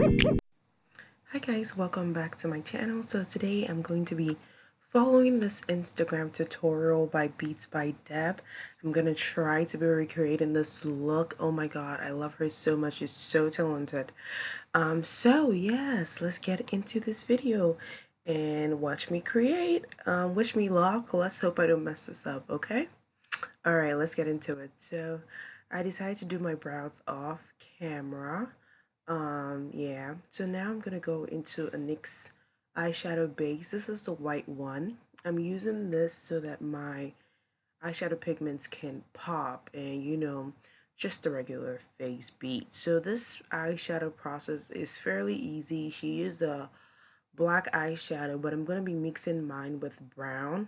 Hi guys, welcome back to my channel. So today I'm going to be following this Instagram tutorial by Beats by Deb. I'm going to try to be recreating this look. Oh my god, I love her so much. She's so talented. So yes, let's get into this video and watch me create. Wish me luck. Let's hope I don't mess this up, okay? Alright, let's get into it. So I decided to do my brows off camera. Yeah, so now I'm gonna go into a NYX eyeshadow base. This is the white one. I'm using this so that my eyeshadow pigments can pop and just the regular face beat. So this eyeshadow process is fairly easy. She used a black eyeshadow, but I'm gonna be mixing mine with brown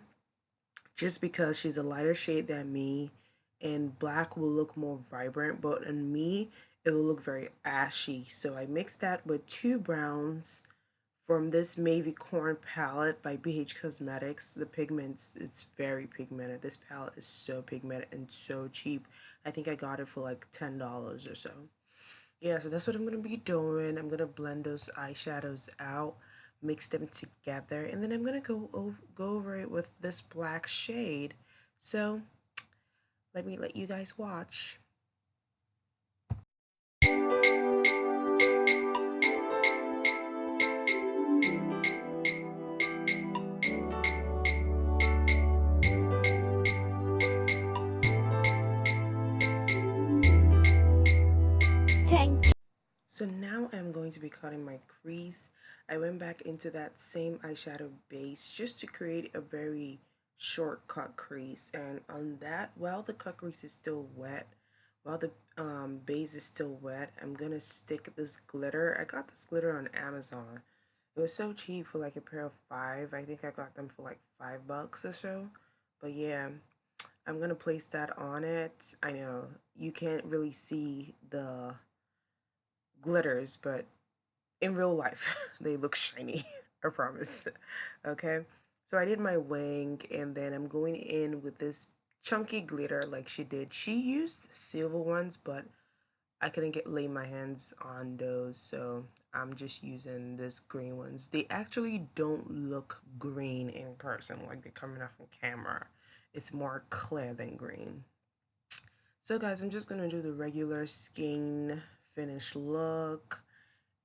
just because she's a lighter shade than me, and black will look more vibrant, but in me it will look very ashy. So I mixed that with two browns from this Mavy Corn palette by BH Cosmetics. The pigments, it's very pigmented. This palette is so pigmented and so cheap. I think I got it for like $10 or so. Yeah, so that's what I'm going to be doing. I'm going to blend those eyeshadows out, mix them together, and then I'm going to go over it with this black shade. So let me let you guys watch. So now I'm going to be cutting my crease. I went back into that same eyeshadow base just to create a very short cut crease. And on that, while the cut crease is still wet, while the base is still wet, I'm gonna stick this glitter. I got this glitter on Amazon. It was so cheap for like a pair of five. I think I got them for like $5 or so. But yeah, I'm gonna place that on it. I know you can't really see the glitters, but in real life they look shiny. I promise. Okay, so I did my wing, and then I'm going in with this chunky glitter like she did. She used silver ones, but I couldn't lay my hands on those, so I'm just using this green ones. They actually don't look green in person like they're coming off from camera. It's more clear than green. So guys, I'm just gonna do the regular skin finish look.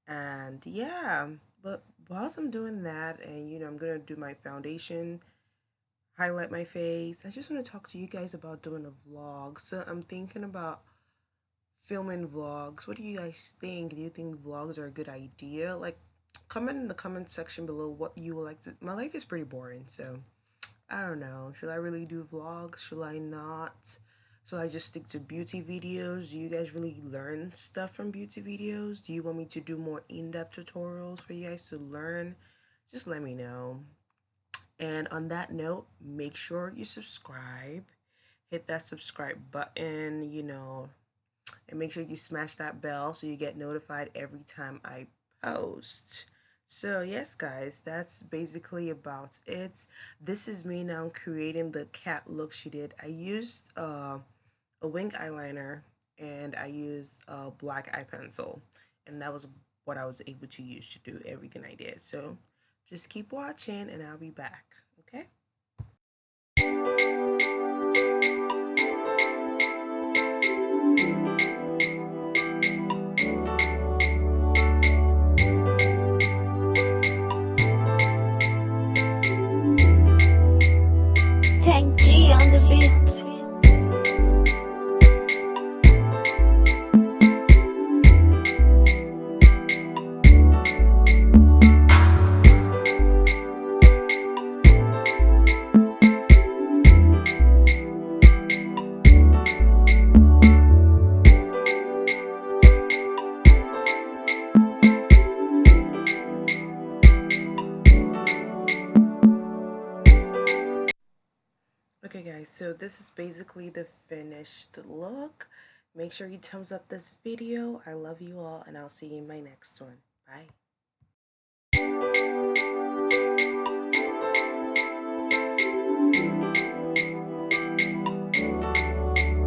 And yeah, but whilst I'm doing that, and I'm gonna do my foundation, highlight my face, I just want to talk to you guys about doing a vlog. So I'm thinking about filming vlogs. What do you guys think? Do you think vlogs are a good idea? Like, comment in the comment section below what you would like to. My life is pretty boring, so I don't know. Should I really do vlogs? Should I not? Should I just stick to beauty videos? Do you guys really learn stuff from beauty videos? Do you want me to do more in-depth tutorials for you guys to learn? Just let me know. And on that note, make sure you subscribe. Hit that subscribe button, and make sure you smash that bell so you get notified every time I post. So yes guys, that's basically about it. This is me now creating the cat look she did. I used a wing eyeliner, and I used a black eye pencil, and that was what I was able to use to do everything I did. So just keep watching and I'll be back, okay? Thank G on the beat. Okay guys, so this is basically the finished look. Make sure you thumbs up this video. I love you all, and I'll see you in my next one. Bye.